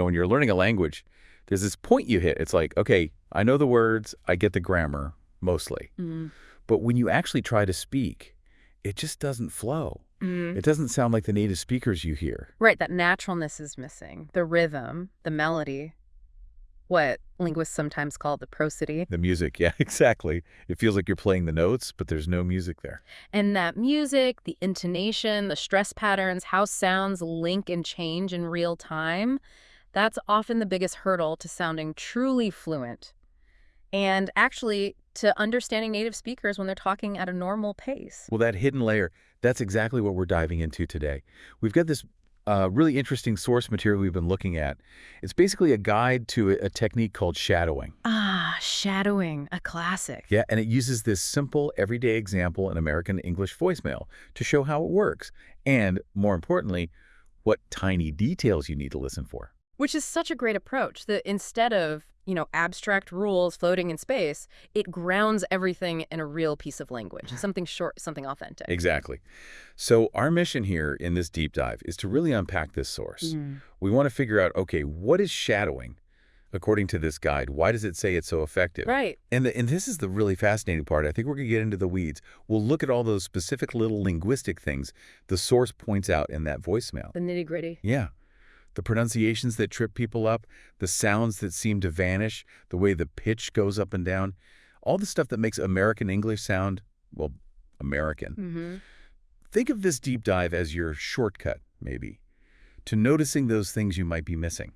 when you're learning a language, there's this point you hit. It's like, okay, I know the words, I get the grammar, mostly. Mm. But when you actually try to speak, it just doesn't flow. It doesn't sound like the native speakers you hear. Right, that naturalness is missing. The rhythm, the melody, what linguists sometimes call the prosody. The music, yeah, exactly. It feels like you're playing the notes, but there's no music there. And that music, the intonation, the stress patterns, how sounds link and change in real time, that's often the biggest hurdle to sounding truly fluent. And actually to understanding native speakers when they're talking at a normal pace. Well, that hidden layer, that's exactly what we're diving into today. We've got this really interesting source material we've been looking at. It's basically a guide to a technique called shadowing. Ah, shadowing, a classic. Yeah, and it uses this simple, everyday example in American English voicemail to show how it works. And, more importantly, what tiny details you need to listen for. Which is such a great approach, that instead of, abstract rules floating in space, it grounds everything in a real piece of language, something short, something authentic. Exactly. So our mission here in this deep dive is to really unpack this source. We want to figure out, okay, what is shadowing according to this guide? Why does it say it's so effective? Right. And this is the really fascinating part. I think we're going to get into the weeds. We'll look at all those specific little linguistic things the source points out in that voicemail. The nitty-gritty. Yeah. The pronunciations that trip people up, the sounds that seem to vanish, the way the pitch goes up and down, all the stuff that makes American English sound, well, American. Think of this deep dive as your shortcut, maybe, to noticing those things you might be missing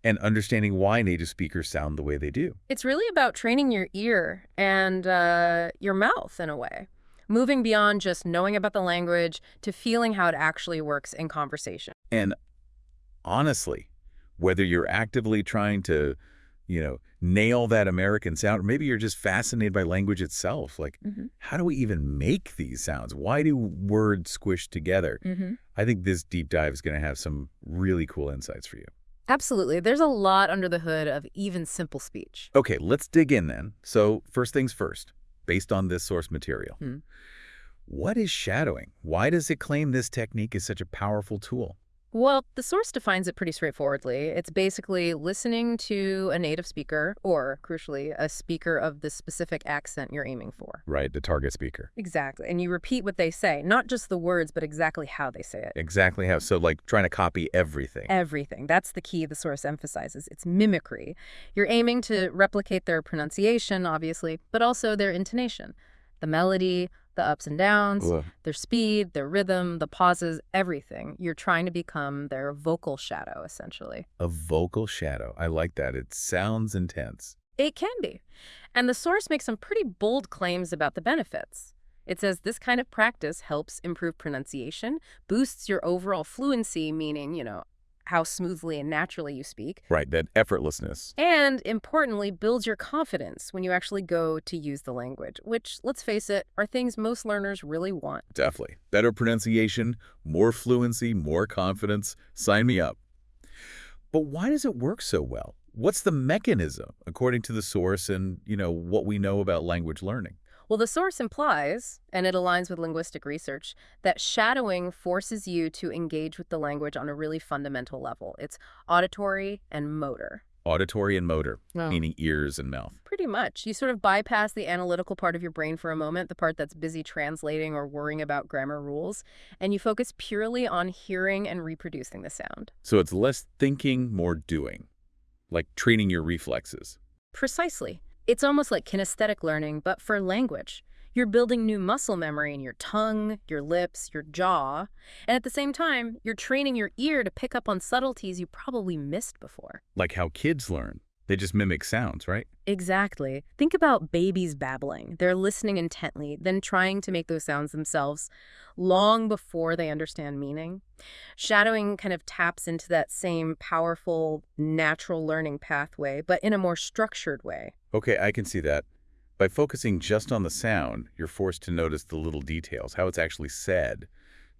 and understanding why native speakers sound the way they do. It's really about training your ear and your mouth in a way, moving beyond just knowing about the language to feeling how it actually works in conversation. And honestly, whether you're actively trying to, nail that American sound, or maybe you're just fascinated by language itself, like, how do we even make these sounds? Why do words squish together? I think this deep dive is going to have some really cool insights for you. Absolutely. There's a lot under the hood of even simple speech. Okay, let's dig in then. So first things first, based on this source material. What is shadowing? Why does it claim this technique is such a powerful tool? Well, the source defines it pretty straightforwardly. It's basically listening to a native speaker, or, crucially, a speaker of the specific accent you're aiming for. Right, the target speaker. Exactly. And you repeat what they say, not just the words, but exactly how they say it. Exactly how. So, like, trying to copy everything. Everything. That's the key the source emphasizes. It's mimicry. You're aiming to replicate their pronunciation, obviously, but also their intonation, the melody, the ups and downs, their speed, their rhythm, the pauses, everything. You're trying to become their vocal shadow, essentially. A vocal shadow. I like that. It sounds intense. It can be. And the source makes some pretty bold claims about the benefits. It says this kind of practice helps improve pronunciation, boosts your overall fluency, meaning, how smoothly and naturally you speak. Right, that effortlessness. And, importantly, builds your confidence when you actually go to use the language, which, let's face it, are things most learners really want. Definitely. Better pronunciation, more fluency, more confidence. Sign me up. But why does it work so well? What's the mechanism, according to the source and, what we know about language learning? Well, the source implies, and it aligns with linguistic research, that shadowing forces you to engage with the language on a really fundamental level. It's auditory and motor. Auditory and motor, Oh. meaning ears and mouth. Pretty much. You sort of bypass the analytical part of your brain for a moment, the part that's busy translating or worrying about grammar rules, and you focus purely on hearing and reproducing the sound. So it's less thinking, more doing, like training your reflexes. Precisely. It's almost like kinesthetic learning, but for language. You're building new muscle memory in your tongue, your lips, your jaw, and at the same time, you're training your ear to pick up on subtleties you probably missed before. Like how kids learn. They just mimic sounds, right? Exactly. Think about babies babbling. They're listening intently, then trying to make those sounds themselves long before they understand meaning. Shadowing kind of taps into that same powerful, natural learning pathway, but in a more structured way. Okay, I can see that. By focusing just on the sound, you're forced to notice the little details, how it's actually said,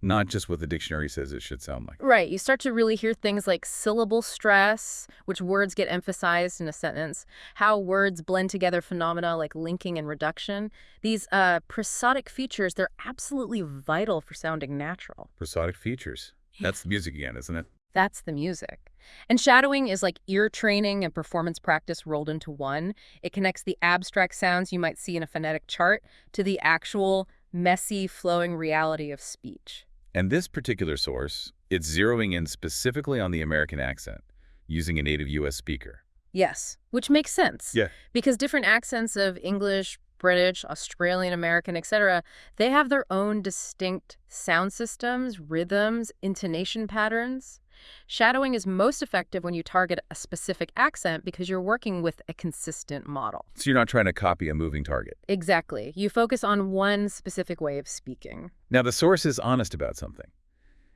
not just what the dictionary says it should sound like. Right. You start to really hear things like syllable stress, which words get emphasized in a sentence, how words blend together phenomena like linking and reduction. These prosodic features, they're absolutely vital for sounding natural. Prosodic features. That's the music again, isn't it? That's the music. And shadowing is like ear training and performance practice rolled into one. It connects the abstract sounds you might see in a phonetic chart to the actual messy, flowing reality of speech. And this particular source, it's zeroing in specifically on the American accent, using a native U.S. speaker. Yes, which makes sense. Yeah. Because different accents of English, British, Australian, American, etc., they have their own distinct sound systems, rhythms, intonation patterns. Shadowing is most effective when you target a specific accent because you're working with a consistent model. So you're not trying to copy a moving target. Exactly. You focus on one specific way of speaking. Now, the source is honest about something.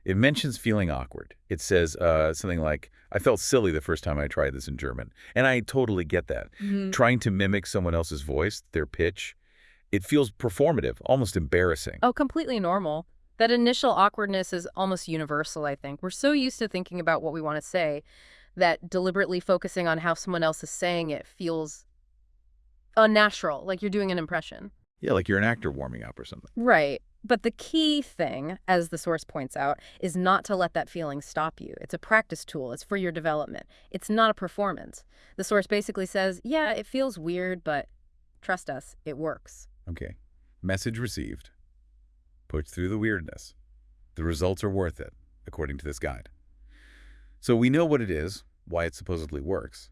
It mentions feeling awkward. It says something like, I felt silly the first time I tried this in German. And I totally get that. Trying to mimic someone else's voice, their pitch, it feels performative, almost embarrassing. Oh, completely normal. That initial awkwardness is almost universal, I think. We're so used to thinking about what we want to say that deliberately focusing on how someone else is saying it feels unnatural, like you're doing an impression. Yeah, like you're an actor warming up or something. Right. But the key thing, as the source points out, is not to let that feeling stop you. It's a practice tool. It's for your development. It's not a performance. The source basically says, yeah, it feels weird, but trust us, it works. Okay. Message received. Push through the weirdness. The results are worth it, according to this guide. So we know what it is, why it supposedly works.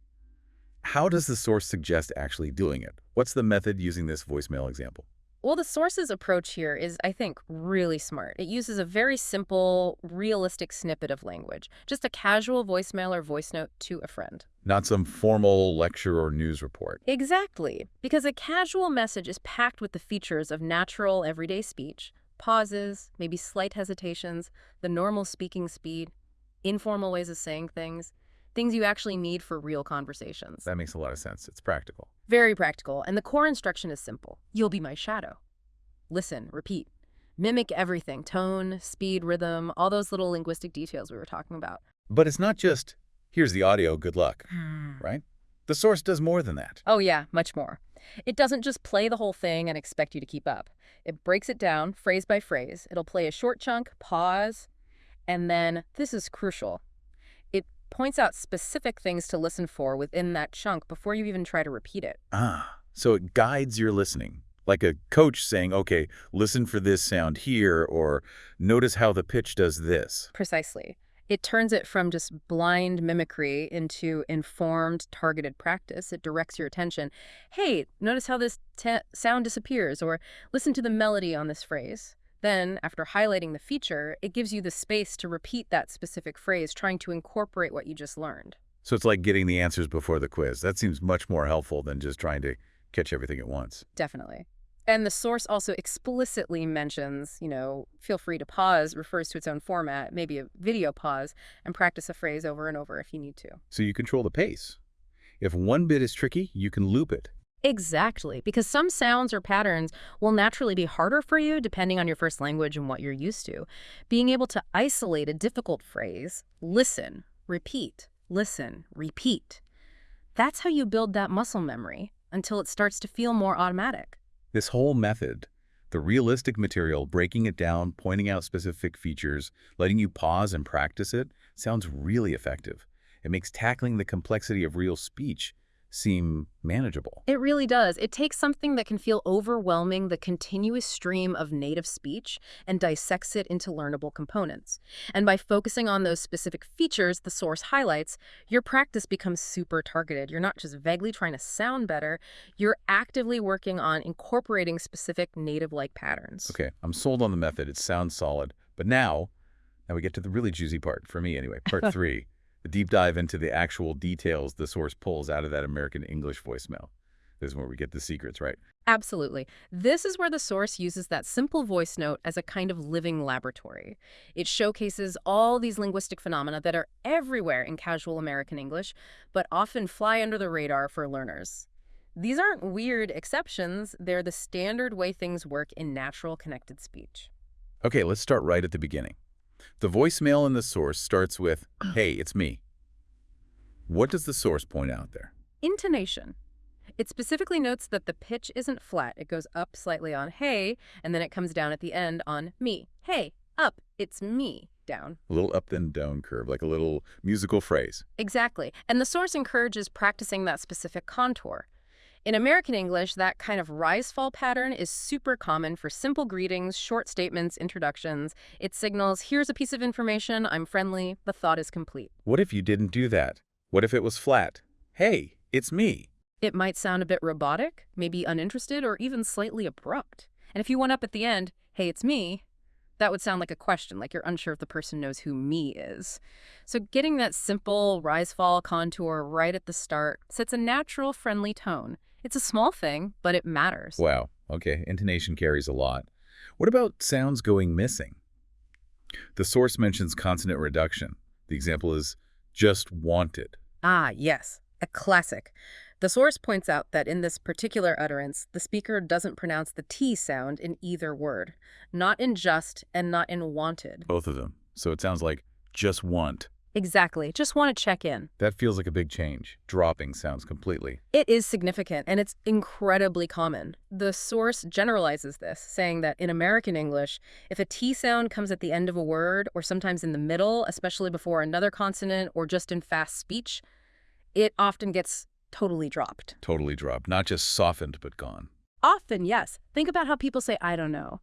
How does the source suggest actually doing it? What's the method using this voicemail example? Well, the source's approach here is, I think, really smart. It uses a very simple, realistic snippet of language, just a casual voicemail or voice note to a friend. Not some formal lecture or news report. Exactly, because a casual message is packed with the features of natural, everyday speech, pauses, maybe slight hesitations, the normal speaking speed, informal ways of saying things you actually need for real conversations. That makes a lot of sense. It's practical. Very practical, and the core instruction is simple. You'll be my shadow. Listen, repeat. Mimic everything, tone, speed, rhythm, all those little linguistic details we were talking about. But it's not just, here's the audio, good luck, right? The source does more than that. Oh yeah, much more. It doesn't just play the whole thing and expect you to keep up. It breaks it down, phrase by phrase. It'll play a short chunk, pause, and then, this is crucial, it points out specific things to listen for within that chunk before you even try to repeat it. So it guides your listening. Like a coach saying, okay, listen for this sound here, or notice how the pitch does this. Precisely. It turns it from just blind mimicry into informed, targeted practice. It directs your attention. Hey, notice how this sound disappears, or listen to the melody on this phrase. Then, after highlighting the feature, it gives you the space to repeat that specific phrase, trying to incorporate what you just learned. So it's like getting the answers before the quiz. That seems much more helpful than just trying to catch everything at once. Definitely. And the source also explicitly mentions, feel free to pause, refers to its own format, maybe a video pause, and practice a phrase over and over if you need to. So you control the pace. If one bit is tricky, you can loop it. Exactly, because some sounds or patterns will naturally be harder for you depending on your first language and what you're used to. Being able to isolate a difficult phrase, listen, repeat, listen, repeat. That's how you build that muscle memory until it starts to feel more automatic. This whole method, the realistic material, breaking it down, pointing out specific features, letting you pause and practice it, sounds really effective. It makes tackling the complexity of real speech seem manageable. It really does. It takes something that can feel overwhelming, the continuous stream of native speech, and dissects it into learnable components. And by focusing on those specific features the source highlights, your practice becomes super targeted. You're not just vaguely trying to sound better, you're actively working on incorporating specific native-like patterns. Okay, I'm sold on the method. It sounds solid. But now we get to the really juicy part, for me anyway, part 3. The deep dive into the actual details the source pulls out of that American English voicemail. This is where we get the secrets, right? Absolutely. This is where the source uses that simple voice note as a kind of living laboratory. It showcases all these linguistic phenomena that are everywhere in casual American English, but often fly under the radar for learners. These aren't weird exceptions. They're the standard way things work in natural connected speech. Okay, let's start right at the beginning. The voicemail in the source starts with, hey, it's me. What does the source point out there? Intonation. It specifically notes that the pitch isn't flat. It goes up slightly on hey, and then it comes down at the end on me. Hey, up, it's me. down. A little up and down curve, like a little musical phrase. Exactly. And the source encourages practicing that specific contour. In American English, that kind of rise-fall pattern is super common for simple greetings, short statements, introductions. It signals, here's a piece of information, I'm friendly, the thought is complete. What if you didn't do that? What if it was flat? Hey, it's me. It might sound a bit robotic, maybe uninterested, or even slightly abrupt. And if you went up at the end, hey, it's me, that would sound like a question, like you're unsure if the person knows who me is. So getting that simple rise-fall contour right at the start sets a natural, friendly tone. It's a small thing, but it matters. Wow. Okay, intonation carries a lot. What about sounds going missing? The source mentions consonant reduction. The example is just wanted. Ah, yes, a classic. The source points out that in this particular utterance, the speaker doesn't pronounce the T sound in either word. Not in just and not in wanted. Both of them. So it sounds like just want. Exactly. Just want to check in. That feels like a big change. Dropping sounds completely. It is significant, and it's incredibly common. The source generalizes this, saying that in American English, if a T sound comes at the end of a word, or sometimes in the middle, especially before another consonant, or just in fast speech, it often gets totally dropped. Totally dropped. Not just softened, but gone. Often, yes. Think about how people say, I don't know.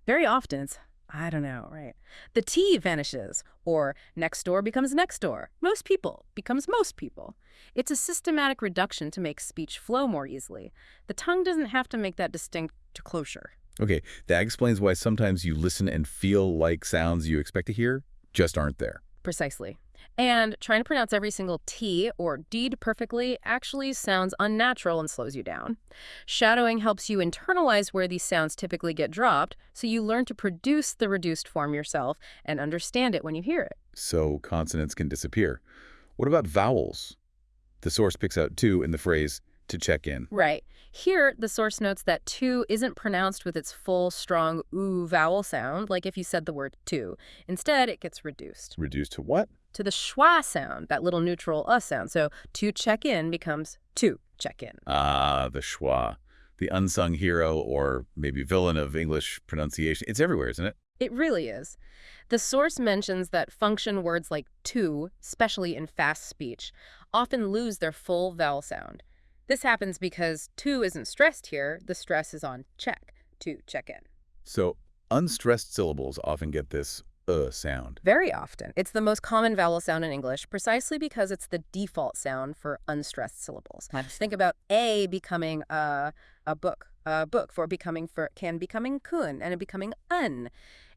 Very often, it's, I don't know, right? The T vanishes, or next door becomes next door. Most people becomes most people. It's a systematic reduction to make speech flow more easily. The tongue doesn't have to make that distinct closure. Okay, that explains why sometimes you listen and feel like sounds you expect to hear just aren't there. Precisely. And trying to pronounce every single T or D perfectly actually sounds unnatural and slows you down. Shadowing helps you internalize where these sounds typically get dropped, so you learn to produce the reduced form yourself and understand it when you hear it. So consonants can disappear. What about vowels? The source picks out two in the phrase, to check in. Right. Here, the source notes that to isn't pronounced with its full, strong oo vowel sound, like if you said the word to. Instead, it gets reduced. Reduced to what? To the schwa sound, that little neutral sound. So to check in becomes to check in. Ah, the schwa. The unsung hero or maybe villain of English pronunciation. It's everywhere, isn't it? It really is. The source mentions that function words like to, especially in fast speech, often lose their full vowel sound. This happens because to isn't stressed here. The stress is on check, to check in. So unstressed syllables often get this sound. Very often. It's the most common vowel sound in English precisely because it's the default sound for unstressed syllables. Think about a becoming a book for becoming kun, and it becoming un.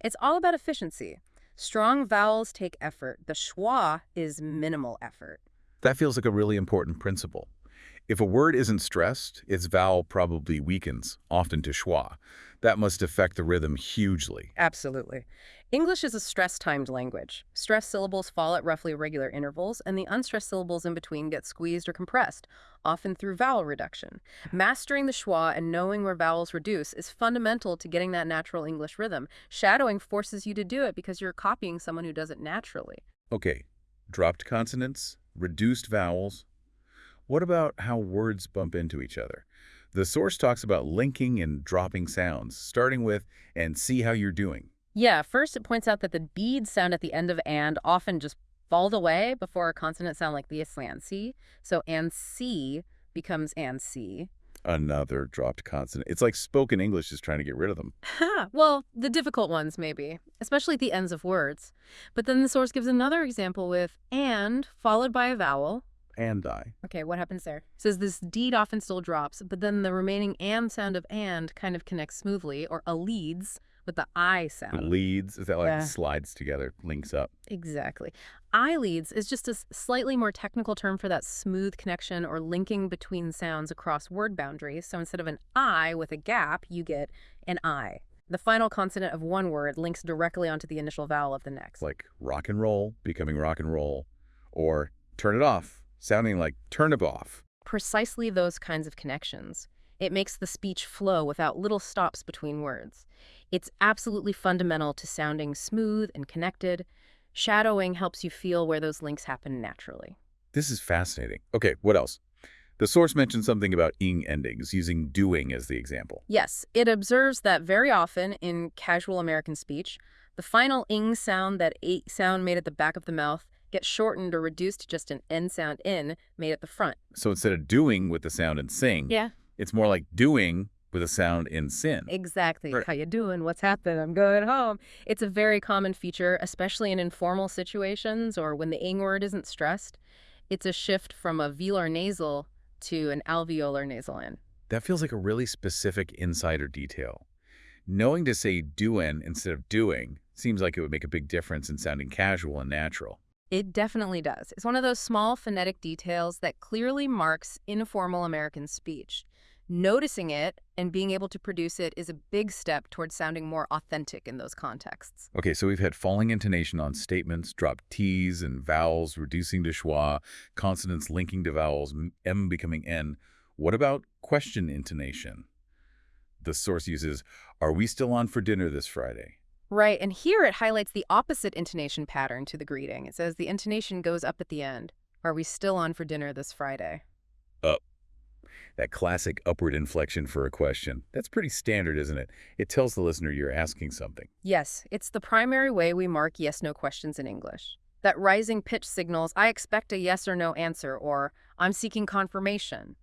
It's all about efficiency. Strong vowels take effort. The schwa is minimal effort. That feels like a really important principle. If a word isn't stressed, its vowel probably weakens, often to schwa. That must affect the rhythm hugely. Absolutely. English is a stress-timed language. Stressed syllables fall at roughly regular intervals, and the unstressed syllables in between get squeezed or compressed, often through vowel reduction. Mastering the schwa and knowing where vowels reduce is fundamental to getting that natural English rhythm. Shadowing forces you to do it because you're copying someone who does it naturally. Okay, dropped consonants, reduced vowels. What about how words bump into each other? The source talks about linking and dropping sounds, starting with, and see how you're doing. Yeah, first it points out that the bead sound at the end of and often just falls away before a consonant sound like the and C. So and C becomes and C. Another dropped consonant. It's like spoken English is trying to get rid of them. Well, the difficult ones maybe, especially at the ends of words. But then the source gives another example with and followed by a vowel. And I. Okay, what happens there? It says this deed often still drops, but then the remaining and sound of and kind of connects smoothly, or a leads with the I sound. Leads, is that like slides together, links up? Exactly. I leads is just a slightly more technical term for that smooth connection or linking between sounds across word boundaries. So instead of an I with a gap, you get an I. The final consonant of one word links directly onto the initial vowel of the next. Like rock and roll, becoming rock and roll, or turn it off, sounding like turn it off. Precisely those kinds of connections. It makes the speech flow without little stops between words. It's absolutely fundamental to sounding smooth and connected. Shadowing helps you feel where those links happen naturally. This is fascinating. Okay, what else? The source mentioned something about ing endings, using doing as the example. Yes, it observes that very often in casual American speech, The final ing sound, that a sound made at the back of the mouth, gets shortened or reduced to just an n sound in made at the front. So instead of doing with the sound in sing, Yeah. it's more like doing with a sound in sin. Exactly. Right. How you doing? What's happening? I'm going home. It's a very common feature, especially in informal situations or when the ing word isn't stressed. It's a shift from a velar nasal to an alveolar nasal N. That feels like a really specific insider detail. Knowing to say doin' instead of doing seems like it would make a big difference in sounding casual and natural. It definitely does. It's one of those small phonetic details that clearly marks informal American speech. Noticing it and being able to produce it is a big step towards sounding more authentic in those contexts. Okay, so we've had falling intonation on statements, dropped T's and vowels reducing to schwa, consonants linking to vowels, M becoming N. What about question intonation? The source uses, "Are we still on for dinner this Friday?" Right, and here it highlights the opposite intonation pattern to the greeting. It says the intonation goes up at the end. Are we still on for dinner this Friday? Up. That classic upward inflection for a question. That's pretty standard, isn't it? It tells the listener you're asking something. Yes, it's the primary way we mark yes-no questions in English. That rising pitch signals, I expect a yes or no answer, or I'm seeking confirmation.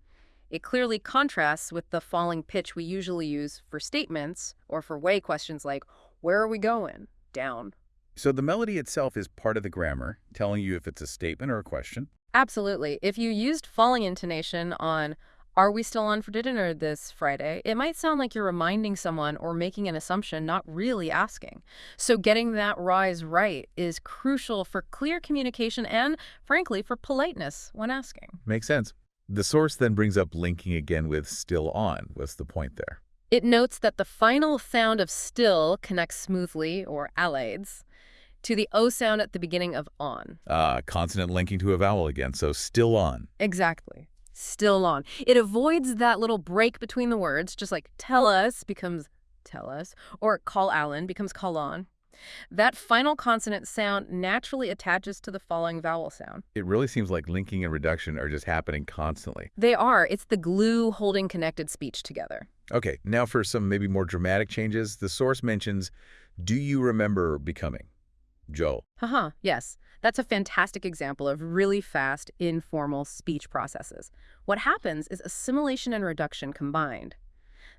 It clearly contrasts with the falling pitch we usually use for statements or for way questions like, where are we going? Down. So the melody itself is part of the grammar, telling you if it's a statement or a question. Absolutely. If you used falling intonation on, are we still on for dinner this Friday? It might sound like you're reminding someone or making an assumption, not really asking. So getting that rise right is crucial for clear communication and, frankly, for politeness when asking. Makes sense. The source then brings up linking again with still on. What's the point there? It notes that the final sound of still connects smoothly, or allides, to the O sound at the beginning of on. Consonant linking to a vowel again, so still on. Exactly. Still on. It avoids that little break between the words, just like tell us becomes tell us, or call Alan becomes call on. That final consonant sound naturally attaches to the following vowel sound. It really seems like linking and reduction are just happening constantly. They are. It's the glue holding connected speech together. Okay, now for some maybe more dramatic changes. The source mentions, do you remember becoming? Joel. Haha, yes. That's a fantastic example of really fast, informal speech processes. What happens is assimilation and reduction combined.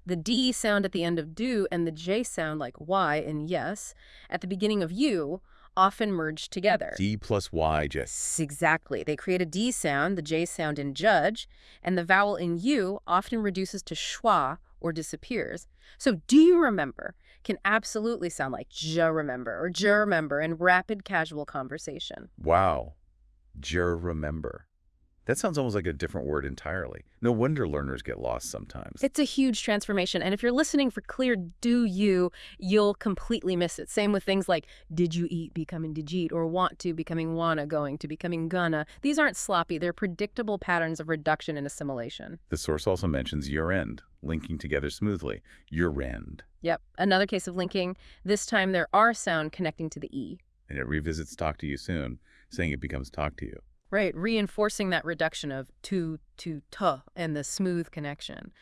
The D sound at the end of do and the J sound like Y in yes at the beginning of you often merge together. D plus Y, just. Exactly. They create a D sound, the J sound in judge, and the vowel in you often reduces to schwa or disappears. So do you remember can absolutely sound like je remember or je remember in rapid casual conversation. Wow. Jur remember. That sounds almost like a different word entirely. No wonder learners get lost sometimes. It's a huge transformation, and if you're listening for clear do you, you'll completely miss it. Same with things like did you eat becoming did you eat, or want to becoming wanna, going to becoming gonna. These aren't sloppy, they're predictable patterns of reduction and assimilation. The source also mentions your end, linking together smoothly. Your end. Yep, another case of linking. This time there are sound connecting to the E. And it revisits talk to you soon, saying it becomes talk to you. Right, reinforcing that reduction of to and the smooth connection.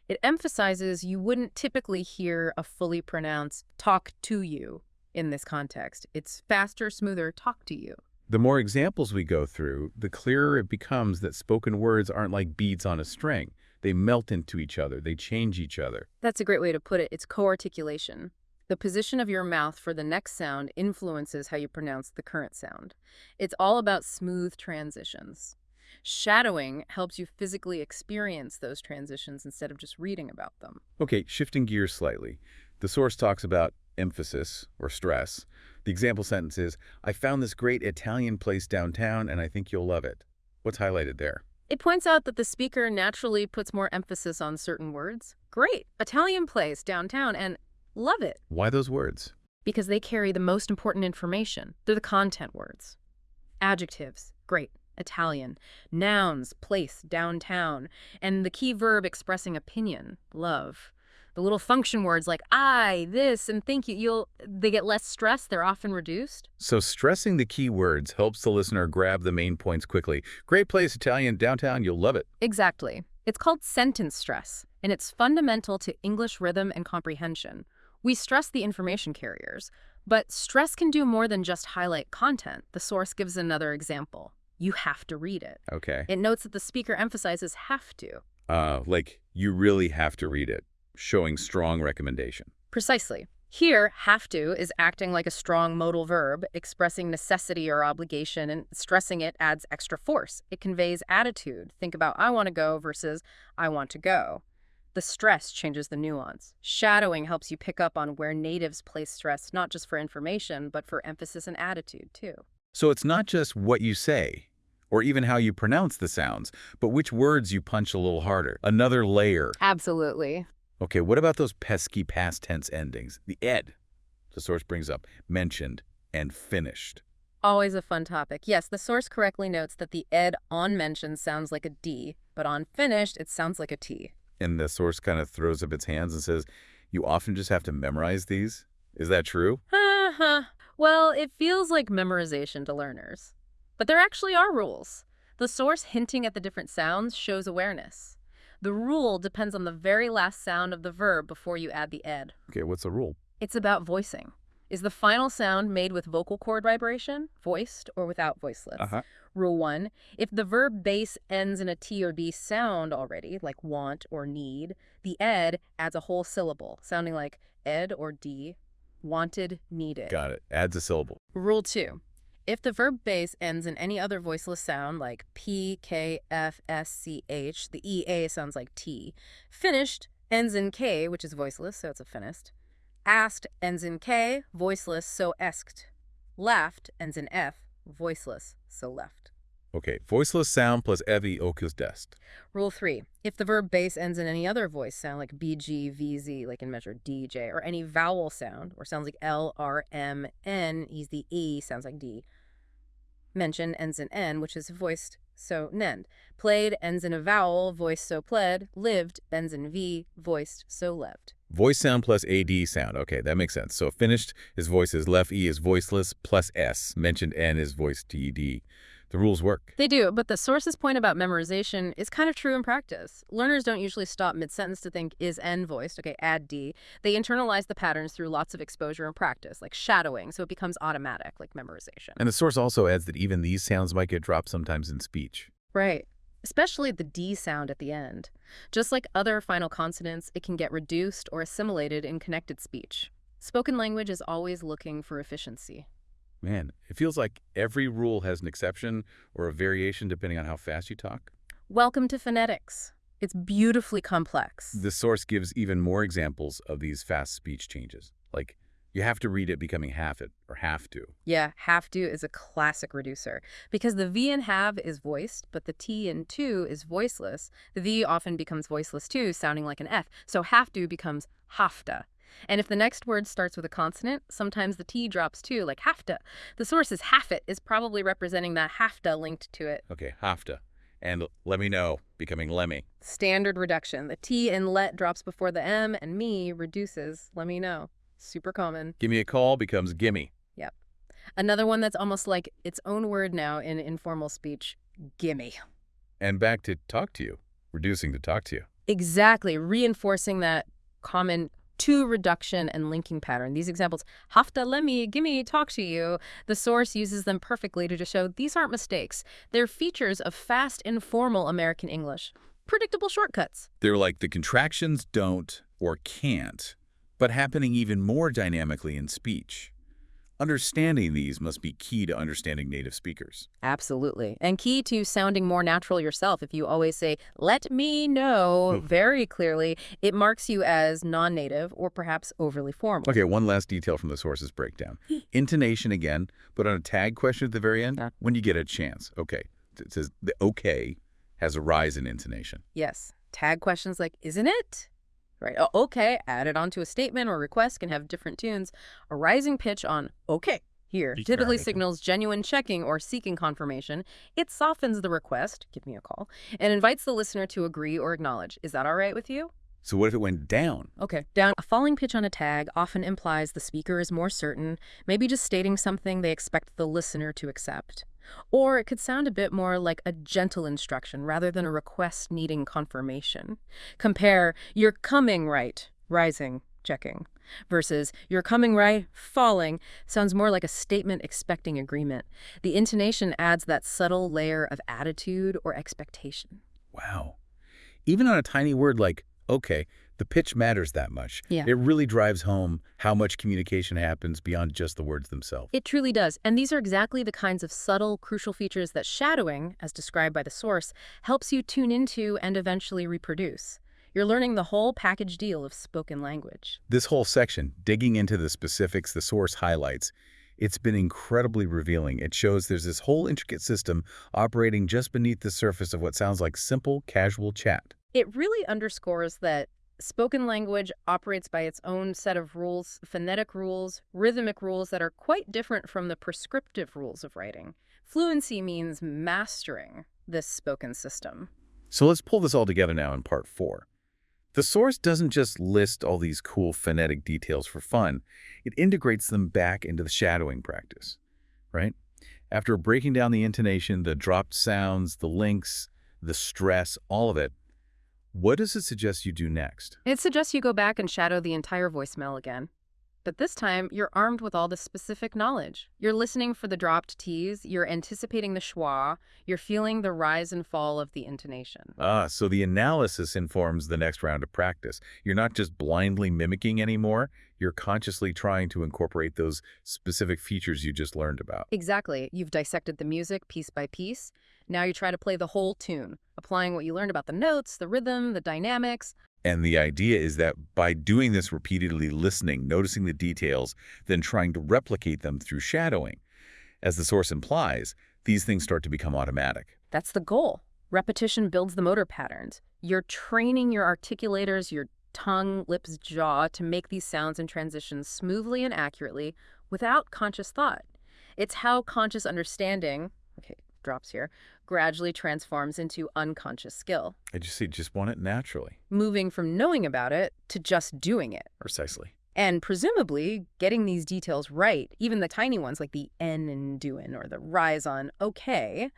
It emphasizes you wouldn't typically hear a fully pronounced talk to you in this context. It's faster, smoother talk to you. The more examples we go through, the clearer it becomes that spoken words aren't like beads on a string. They melt into each other. They change each other. That's a great way to put it. It's co-articulation. The position of your mouth for the next sound influences how you pronounce the current sound. It's all about smooth transitions. Shadowing helps you physically experience those transitions instead of just reading about them. Okay, shifting gears slightly. The source talks about emphasis or stress. The example sentence is, I found this great Italian place downtown and I think you'll love it. What's highlighted there? It points out that the speaker naturally puts more emphasis on certain words. Great, Italian place downtown and love it. Why those words? Because they carry the most important information. They're the content words. Adjectives, great, Italian. Nouns, place, downtown. And the key verb expressing opinion, love. The little function words like I, this, and thank you, they get less stress. They're often reduced. So stressing the key words helps the listener grab the main points quickly. Great place, Italian, downtown, you'll love it. Exactly. It's called sentence stress, and it's fundamental to English rhythm and comprehension. We stress the information carriers, But stress can do more than just highlight content. The source gives another example. You have to read it. Okay. It notes that the speaker emphasizes have to. Like you really have to read it, showing strong recommendation. Precisely. Here, have to is acting like a strong modal verb, expressing necessity or obligation, and stressing it adds extra force. It conveys attitude. Think about I want to go versus I want to go. The stress changes the nuance. Shadowing helps you pick up on where natives place stress not just for information, but for emphasis and attitude, too. So it's not just what you say, or even how you pronounce the sounds, but which words you punch a little harder. Another layer. Absolutely. Okay, what about those pesky past tense endings? The ed, the source brings up, mentioned, and finished. Always a fun topic. Yes, the source correctly notes that the ed on mentioned sounds like a D, but on finished, it sounds like a T. And the source kind of throws up its hands and says, you often just have to memorize these? Is that true? Well, it feels like memorization to learners. But there actually are rules. The source hinting at the different sounds shows awareness. The rule depends on the very last sound of the verb before you add the ed. Okay, what's the rule? It's about voicing. Is the final sound made with vocal cord vibration, voiced, or without voiceless? Rule 1, if the verb base ends in a T or D sound already, like want or need, the ed adds a whole syllable, sounding like ed or D, wanted, needed. Got it. Adds a syllable. Rule 2, if the verb base ends in any other voiceless sound like P, K, F, S, C, H, the EA sounds like T. Finished ends in K, which is voiceless, so it's a finished. Asked ends in K, voiceless, so esked. Laughed ends in F, voiceless, so left. Okay, voiceless sound plus evi ocus dest. Rule 3, if the verb base ends in any other voice sound like BG, VZ, like in measure DJ, or any vowel sound, or sounds like L, R, M, N, is the E, sounds like D. Mention ends in N, which is voiced, so nend. Played ends in a vowel, voiced, so pled. Lived ends in V, voiced, so leved. Voice sound plus AD sound. Okay, that makes sense. So finished is voices, left E is voiceless plus S. Mentioned N is voiced TED. The rules work. They do, but the source's point about memorization is kind of true in practice. Learners don't usually stop mid-sentence to think, is N voiced? Okay, add D. They internalize the patterns through lots of exposure and practice, like shadowing, so it becomes automatic, like memorization. And the source also adds that even these sounds might get dropped sometimes in speech. Right. Especially the D sound at the end. Just like other final consonants, it can get reduced or assimilated in connected speech. Spoken language is always looking for efficiency. Man, it feels like every rule has an exception or a variation depending on how fast you talk. Welcome to phonetics. It's beautifully complex. The source gives even more examples of these fast speech changes. Like, you have to read it becoming have it or have to. Yeah, have to is a classic reducer. Because the V in have is voiced, but the T in to is voiceless. The V often becomes voiceless too, sounding like an F. So have to becomes hafta. And if the next word starts with a consonant, sometimes the T drops too, like hafta. The source is half-it is probably representing that hafta linked to it. Okay, hafta. And let me know, becoming lemmy. Standard reduction. The T in let drops before the M, and me reduces, let me know. Super common. Give me a call becomes gimme. Yep. Another one that's almost like its own word now in informal speech, gimme. And back to talk to you, reducing to talk to you. Exactly, reinforcing that common to reduction and linking pattern. These examples, hafta, lemmy, gimme, talk to you. The source uses them perfectly to show these aren't mistakes. They're features of fast, informal American English. Predictable shortcuts. They're like the contractions don't or can't, but happening even more dynamically in speech. Understanding these must be key to understanding native speakers. Absolutely. And key to sounding more natural yourself. If you always say, let me know very clearly, it marks you as non-native or perhaps overly formal. Okay, one last detail from the source's breakdown. Intonation again, but on a tag question at the very end, when you get a chance. Okay, it says the okay has a rise in intonation. Yes. Tag questions like, isn't it? Right. Oh, okay, added onto a statement or request can have different tunes. A rising pitch on okay here typically signals genuine checking or seeking confirmation. It softens the request, give me a call, and invites the listener to agree or acknowledge. Is that all right with you? So what if it went down? Okay, down. A falling pitch on a tag often implies the speaker is more certain, maybe just stating something they expect the listener to accept. Or it could sound a bit more like a gentle instruction rather than a request needing confirmation. Compare, you're coming right, rising, checking. versus "you're coming right, falling" sounds more like a statement expecting agreement. The intonation adds that subtle layer of attitude or expectation. Wow. Even on a tiny word like okay, the pitch matters that much. Yeah. It really drives home how much communication happens beyond just the words themselves. It truly does. And these are exactly the kinds of subtle, crucial features that shadowing, as described by the source, helps you tune into and eventually reproduce. You're learning the whole package deal of spoken language. This whole section, digging into the specifics the source highlights, it's been incredibly revealing. It shows there's this whole intricate system operating just beneath the surface of what sounds like simple, casual chat. It really underscores that spoken language operates by its own set of rules, phonetic rules, rhythmic rules that are quite different from the prescriptive rules of writing. Fluency means mastering this spoken system. So let's pull this all together now in part 4. The source doesn't just list all these cool phonetic details for fun. It integrates them back into the shadowing practice, right? After breaking down the intonation, the dropped sounds, the links, the stress, all of it, what does it suggest you do next? It suggests you go back and shadow the entire voicemail again. But this time, you're armed with all the specific knowledge. You're listening for the dropped T's, you're anticipating the schwa, you're feeling the rise and fall of the intonation. So the analysis informs the next round of practice. You're not just blindly mimicking anymore, you're consciously trying to incorporate those specific features you just learned about. Exactly. You've dissected the music piece by piece. Now you try to play the whole tune, applying what you learned about the notes, the rhythm, the dynamics. And the idea is that by doing this repeatedly, listening, noticing the details, then trying to replicate them through shadowing, as the source implies, these things start to become automatic. That's the goal. Repetition builds the motor patterns. You're training your articulators, your tongue, lips, jaw to make these sounds and transitions smoothly and accurately without conscious thought. It's how conscious understanding, okay, drops here, gradually transforms into unconscious skill. I just want it naturally. Moving from knowing about it to just doing it. Precisely. And presumably getting these details right, even the tiny ones like the N in doin' or the rise on okay,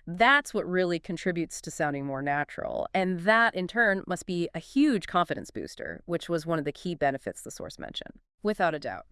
that's what really contributes to sounding more natural. And that, in turn, must be a huge confidence booster, which was one of the key benefits the source mentioned. Without a doubt.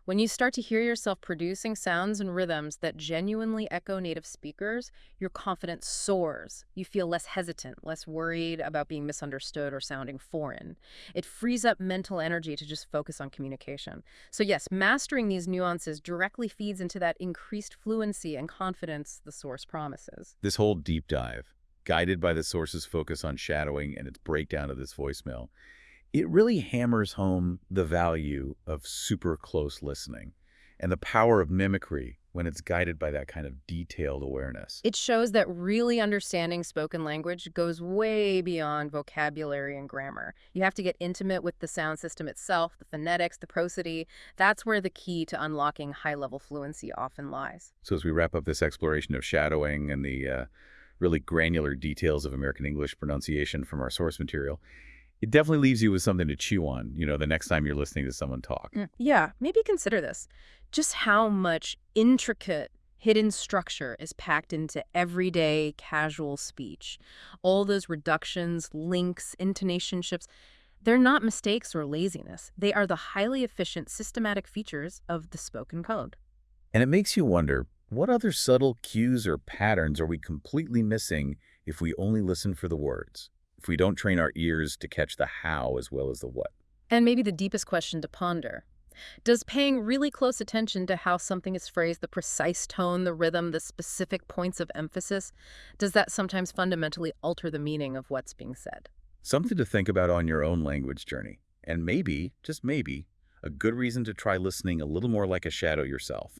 When you start to hear yourself producing sounds and rhythms that genuinely echo native speakers, your confidence soars. You feel less hesitant, less worried about being misunderstood or sounding foreign. It frees up mental energy to just focus on communication. So yes, mastering these nuances directly feeds into that increased fluency and confidence the source promises. This whole deep dive, guided by the source's focus on shadowing and its breakdown of this voicemail, it really hammers home the value of super close listening and the power of mimicry when it's guided by that kind of detailed awareness. It shows that really understanding spoken language goes way beyond vocabulary and grammar. You have to get intimate with the sound system itself, the phonetics, the prosody. That's where the key to unlocking high-level fluency often lies. So as we wrap up this exploration of shadowing and the really granular details of American English pronunciation from our source material, it definitely leaves you with something to chew on, the next time you're listening to someone talk. Yeah, maybe consider this. Just how much intricate, hidden structure is packed into everyday, casual speech. All those reductions, links, intonation shifts, they're not mistakes or laziness. They are the highly efficient, systematic features of the spoken code. And it makes you wonder, what other subtle cues or patterns are we completely missing if we only listen for the words? If we don't train our ears to catch the how as well as the what? And maybe the deepest question to ponder. Does paying really close attention to how something is phrased, the precise tone, the rhythm, the specific points of emphasis, does that sometimes fundamentally alter the meaning of what's being said? Something to think about on your own language journey. And maybe, just maybe, a good reason to try listening a little more like a shadow yourself.